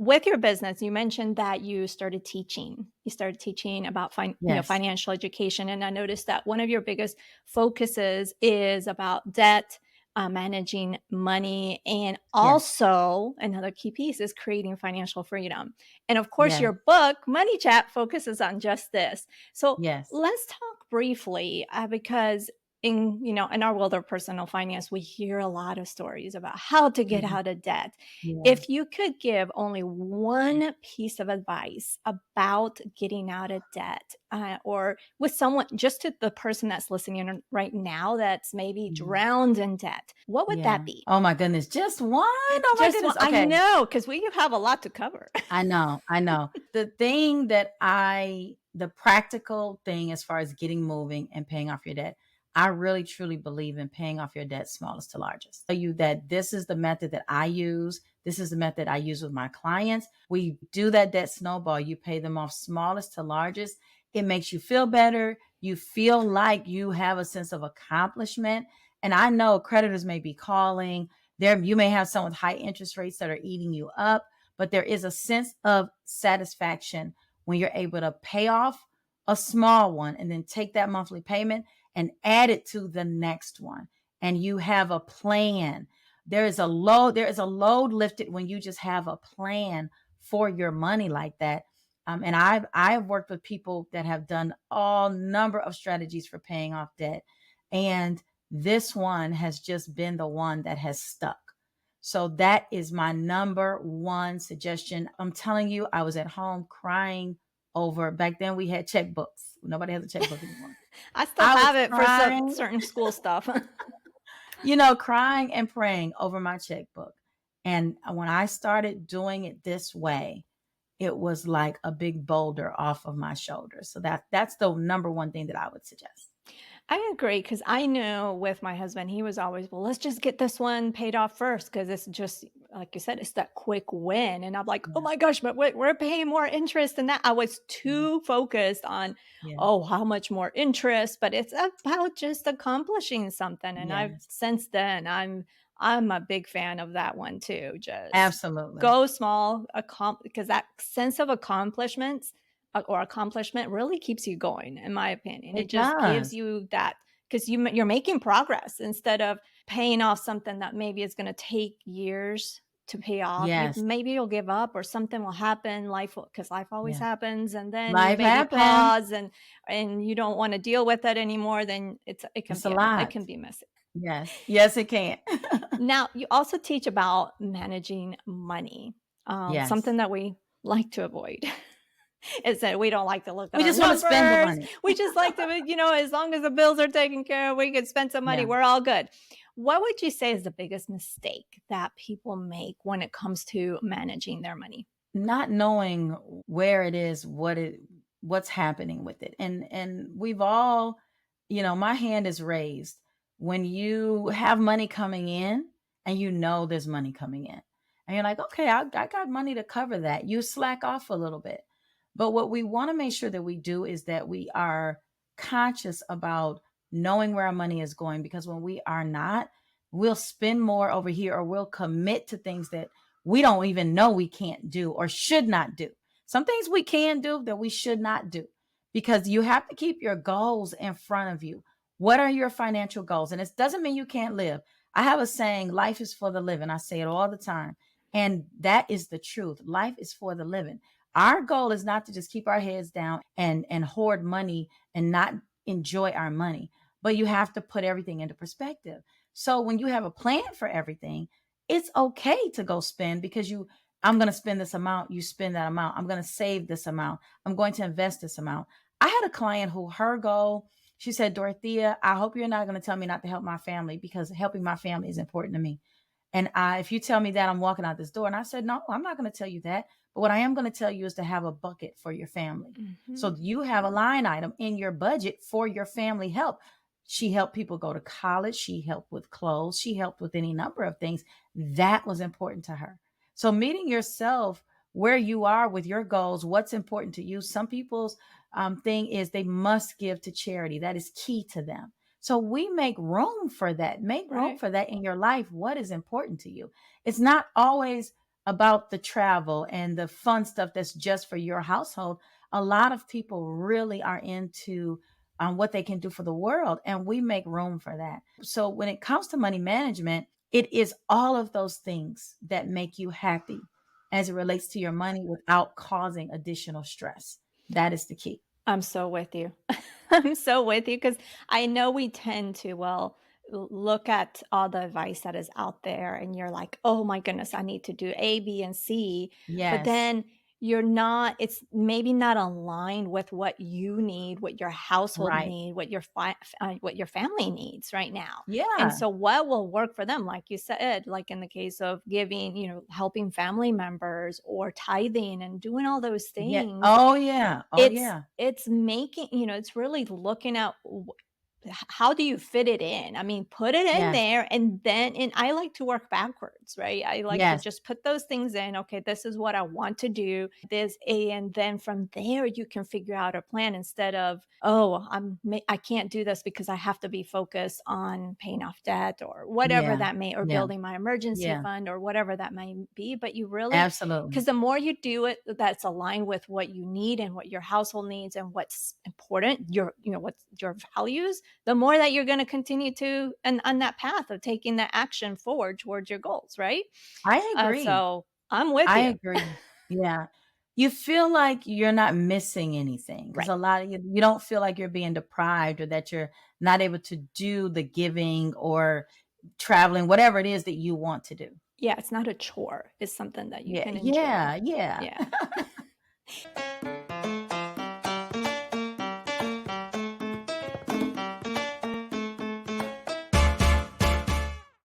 with your business, you mentioned that you started teaching. You started teaching about Yes. financial education, and I noticed that one of your biggest focuses is about debt, managing money, and Yes. also another key piece is creating financial freedom. And of course, Yes. your book, Money Chat, focuses on just this. So Yes. let's talk briefly because in our world of personal finance, we hear a lot of stories about how to get Mhm. out of debt. Yeah. If you could give only one piece of advice about getting out of debt, or with someone, just to the person that's listening right now that's maybe Mhm. drowned in debt, what would that Yeah. be? Oh my goodness. Just one? Oh my Just one, goodness. I Okay. know, because we have a lot to cover. I know. I know. The practical thing as far as getting moving and paying off your debt, I really truly believe in paying off your debt smallest to largest. Tell you that this is the method that I use. This is the method I use with my clients. We do that debt snowball. You pay them off smallest to largest. It makes you feel better. You feel like you have a sense of accomplishment. And I know creditors may be calling. There, you may have some with high interest rates that are eating you up, but there is a sense of satisfaction when you're able to pay off a small one and then take that monthly payment and add it to the next one. And you have a plan. There is a load lifted when you just have a plan for your money like that. And I've worked with people that have done all number of strategies for paying off debt. And this one has just been the one that has stuck. So that is my number one suggestion. I'm telling you, I was at home crying over, back then we had checkbooks. Nobody has a checkbook anymore. I still I was have it for some crying, certain school stuff. crying and praying over my checkbook. And when I started doing it this way, it was like a big boulder off of my shoulders. So that's the number one thing that I would suggest. I agree because I know with my husband, he was always, well, let's just get this one paid off first because it's just, like you said, it's that quick win. And I'm like, oh Yeah. my gosh, but we're paying more interest than that. I was Mhm. too focused on, Yeah. oh, how much more interest, but it's about just accomplishing something. And I've Yes. since then, I'm a big fan of that one too. Just Absolutely. go small, because that sense of accomplishments or accomplishment really keeps you going, in my opinion. It It just gives does. you that because you're making progress instead of paying off something that maybe is going to take years to pay off. You Yes. maybe you'll give up or something will happen. Because life always Yeah. happens, and then you Life maybe happens. pause and you don't want to deal with it anymore. Then It's a lot. it can be messy. Yes. Yes, it can. Now, you also teach about managing money, Yes. something that we like to avoid. Is that we don't like to look at We our just wanna spend the numbers. money. We just like to, as long as the bills are taken care of, we can spend some money. Yeah. We're all good. What would you say is the biggest mistake that people make when it comes to managing their money? Not knowing where it is, what's happening with it. And we've all, my hand is raised when you have money coming in and there's money coming in. And you're like, okay, I got money to cover that. You slack off a little bit. But what we want to make sure that we do is that we are conscious about knowing where our money is going, because when we are not, we'll spend more over here or we'll commit to things that we don't even know we can't do or should not do. Some things we can do that we should not do, because you have to keep your goals in front of you. What are your financial goals? And it doesn't mean you can't live. I have a saying, life is for the living. I say it all the time. And that is the truth. Life is for the living. Our goal is not to just keep our heads down and hoard money and not enjoy our money, but you have to put everything into perspective. So when you have a plan for everything, it's okay to go spend, because I'm going to spend this amount, you spend that amount. I'm going to save this amount. I'm going to invest this amount. I had a client who her goal, she said, Dorothea, I hope you're not going to tell me not to help my family, because helping my family is important to me. And if you tell me that, I'm walking out this door. And I said, no, I'm not going to tell you that. But what I am going to tell you is to have a bucket for your family. Mhm. So you have a line item in your budget for your family help. She helped people go to college. She helped with clothes. She helped with any number of things. That was important to her. So meeting yourself where you are with your goals, what's important to you. Some people's thing is they must give to charity. That is key to them. So we make room for that. Make room Right. for that in your life. What is important to you? It's not always about the travel and the fun stuff that's just for your household, a lot of people really are into what they can do for the world, and we make room for that. So when it comes to money management, it is all of those things that make you happy as it relates to your money without causing additional stress. That is the key. I'm so with you. I'm so with you because I know we tend to, well, look at all the advice that is out there and you're like, oh my goodness, I need to do A, B, and C. But Yes. then you're not, it's maybe not aligned with what you need, what your household Right. need, what your family needs right now. And Yeah. so what will work for them, like you said, like in the case of giving, helping family members or tithing and doing all those Yeah. things, Oh yeah. Oh yeah. it's making it's really looking at how do you fit it in? I mean, put it in Yes. there and I like to work backwards, right? I like to Yes. just put those things in. Okay, this is what I want to do. And then from there you can figure out a plan instead of, oh, I can't do this because I have to be focused on paying off debt or whatever Yeah. that may, or Yeah. building my emergency Yeah. fund or whatever that may be. But you really, Absolutely. because the more you do it that's aligned with what you need and what your household needs and what's important, what's your values, the more that you're going to continue to and on that path of taking that action forward towards your goals, right? I agree. So I'm with I you. agree. Yeah. You feel like you're not missing anything because Right. a lot of you don't feel like you're being deprived or that you're not able to do the giving or traveling, whatever it is that you want to do. Yeah, it's not a chore. It's something that you Yeah. can enjoy. Yeah. Yeah. Yeah.